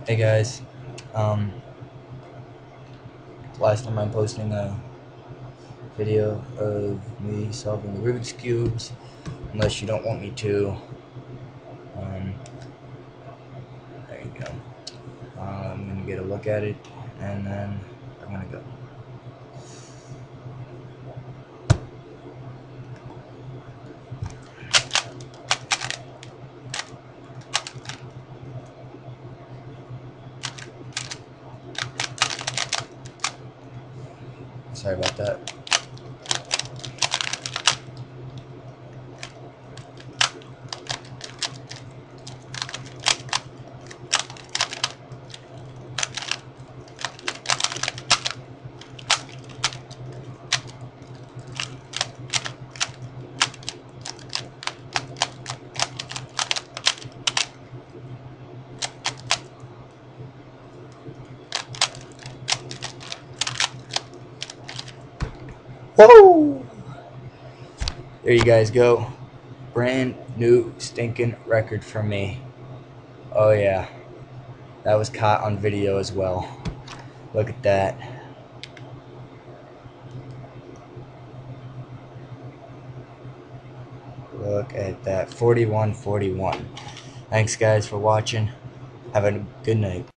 Hey guys, um, last time I'm posting a video of me solving Rubik's cubes, unless you don't want me to. Um, there you go. I'm gonna get a look at it, and then I'm gonna go. Sorry about that. Whoa! There you guys go. Brand new stinking record for me. Oh yeah, that was caught on video as well. Look at that. Look at that. 41-41. Thanks guys for watching. Have a good night.